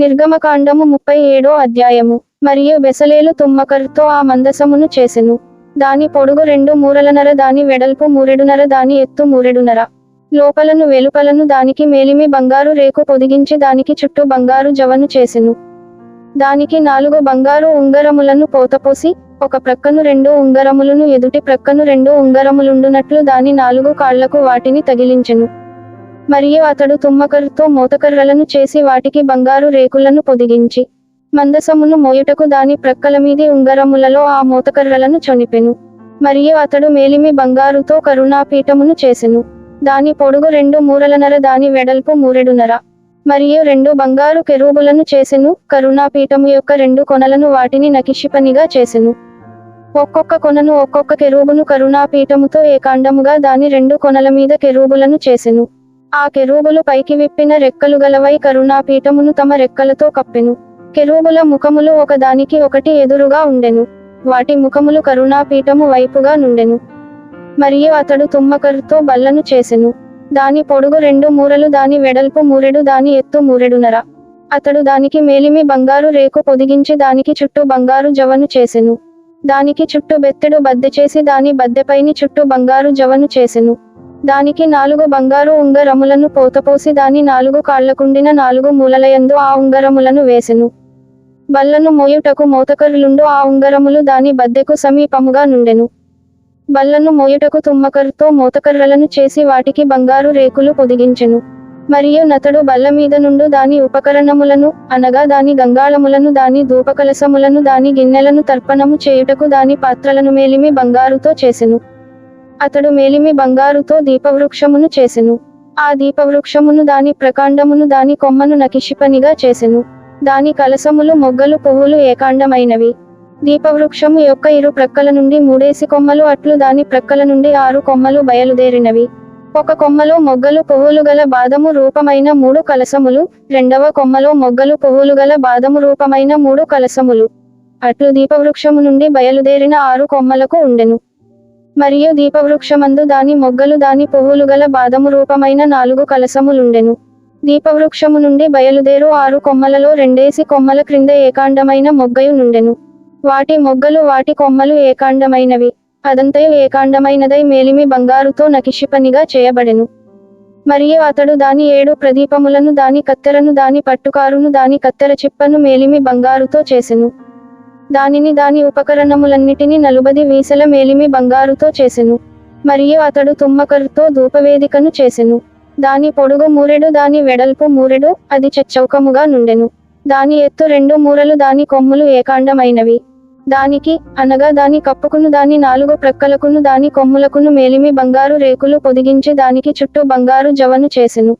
నిర్గమకాండము 37 అధ్యాయము. మరియు బెసలేలు తుమ్మకర్తో ఆ మందసమును చేసెను. దాని పొడుగు 2 మూరలనర, దాని వెడల్పు 3.5, దాని ఎత్తు 3.5. లోపలను వెలుపలను దానికి మేలిమి బంగారు రేకు పొదిగించి దానికి చుట్టూ బంగారు జవను చేసెను. దానికి 4 బంగారు ఉంగరములను పోతపోసి, ఒక ప్రక్కను 2 ఉంగరములను ఎదుటి ప్రక్కను 2 ఉంగరములుండునట్లు దాని 4 కాళ్లకు వాటిని తగిలించెను. మరియు అతడు తుమ్మకర్తో మోతకర్రలను చేసి వాటికి బంగారు రేకులను పొదిగించి, మందసమును మోయుటకు దాని ప్రక్కలమీది ఉంగరములలో ఆ మోతకర్రలను చొనిపెను. మరియు అతడు మేలిమి బంగారుతో కరుణాపీఠమును చేసెను. దాని పొడుగు 2 మూరలనర, దాని వెడల్పు 3.5. మరియు 2 బంగారు కెరూబులను చేసెను. కరుణాపీఠము యొక్క 2 కొనలను వాటిని నకిషిపనిగా చేసెను. ఒక్కొక్క కొనను ఒక్కొక్క కెరూబును కరుణాపీఠముతో ఏకాండముగా దాని 2 కొనల మీద కెరూబులను చేసెను. ఆ కెరూబులు పైకి విప్పిన రెక్కలు గలవై కరుణాపీఠమును తమ రెక్కలతో కప్పెను. కెరూబుల ముఖములు ఒకదానికి ఒకటి ఎదురుగా ఉండెను. వాటి ముఖములు కరుణాపీఠము వైపుగా నుండెను. మరియు అతడు తుమ్మకర్తో బల్లను చేసెను. దాని పొడుగు 2 మూరలు, దాని వెడల్పు 3, దాని ఎత్తు 3.5. అతడు దానికి మేలిమి బంగారు రేకు పొదిగించి దానికి చుట్టూ బంగారు జవను చేసెను. దానికి చుట్టూ బెత్తెడు బద్దె చేసి దాని బద్దెపైని చుట్టూ బంగారు జవను చేసెను. దానికి 4 బంగారు ఉంగరములను పోతపోసి దాని 4 కాళ్లకుండిన 4 మూలలయందు ఆ ఉంగరములను వేసెను. బల్లను మోయుటకు మోతకర్లుండు ఆ ఉంగరములు దాని బద్దెకు సమీపముగా నుండెను. బల్లను మోయుటకు తుమ్మకర్తో మోతకర్రలను చేసి వాటికి బంగారు రేకులు పొదిగించెను. మరియు నతడు బల్ల మీద నుండు దాని ఉపకరణములను, అనగా దాని గంగాళములను, దాని ధూపకలసములను, దాని గిన్నెలను తర్పణము చేయుటకు దాని పాత్రలను మేలిమి బంగారుతో చేసెను. అతడు మేలిమి బంగారుతో దీపవృక్షమును చేసెను. ఆ దీపవృక్షమును, దాని ప్రకాండమును, దాని కొమ్మను నకిషిపనిగా చేసెను. దాని కలసములు, మొగ్గలు, పువ్వులు ఏకాండమైనవి. దీపవృక్షము యొక్క ఇరు ప్రక్కల నుండి 3 కొమ్మలు, అట్లు దాని ప్రక్కల నుండి 6 కొమ్మలు బయలుదేరినవి. ఒక కొమ్మలో మొగ్గలు పువ్వులు గల బాదము రూపమైన 3 కలసములు, రెండవ కొమ్మలో మొగ్గలు పువ్వులు గల బాదము రూపమైన 3 కలసములు. అట్లు దీపవృక్షము నుండి బయలుదేరిన 6 కొమ్మలకు ఉండెను. మరియు దీపవృక్షమందు దాని మొగ్గలు, దాని పువ్వులు గల బాదము రూపమైన 4 కలసములుండెను. దీపవృక్షము నుండి బయలుదేరు 6 కొమ్మలలో 2 కొమ్మల క్రింద ఏకాండమైన మొగ్గయు నుండెను. వాటి మొగ్గలు, వాటి కొమ్మలు ఏకాండమైనవి. అదంతయు ఏకాండమైనదై మేలిమి బంగారుతో నకిషిపనిగా చేయబడెను. మరియు అతడు దాని 7 ప్రదీపములను, దాని కత్తెరను, దాని పట్టుకారును, దాని కత్తెర చిప్పను మేలిమి బంగారుతో చేసెను. దానిని దాని ఉపకరణములన్నిటిని 40 వీసల మేలిమి బంగారుతో చేసెను. మరియు అతడు తుమ్మకర్తో ధూపవేదికను చేసెను. దాని పొడుగు 3, దాని వెడల్పు 3, అది చచ్చౌకముగా నుండెను. దాని ఎత్తు 2 మూరలు, దాని కొమ్ములు ఏకాండమైనవి. దానికి, అనగా దాని కప్పుకును, దాని 4 ప్రక్కలకును, దాని కొమ్ములకును మేలిమి బంగారు రేకులు పొదిగించి దానికి చుట్టూ బంగారు జవను చేసెను.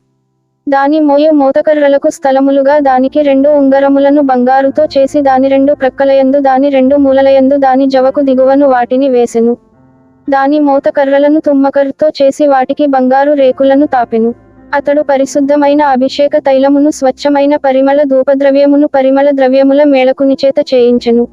దాని మోయు మోతకర్రలకు స్థలములుగా దానికి 2 ఉంగరములను బంగారుతో చేసి దాని 2 ప్రక్కలయందు, దాని 2 మూలలయందు దాని జవకు దిగువను వాటిని వేసెను. దాని మోతకర్రలను తుమ్మకర్తో చేసి వాటికి బంగారు రేకులను తాపెను. అతడు పరిశుద్ధమైన అభిషేక తైలమును, స్వచ్ఛమైన పరిమళ ధూపద్రవ్యమును, పరిమళ ద్రవ్యముల మేళకునిచేత చేయించెను.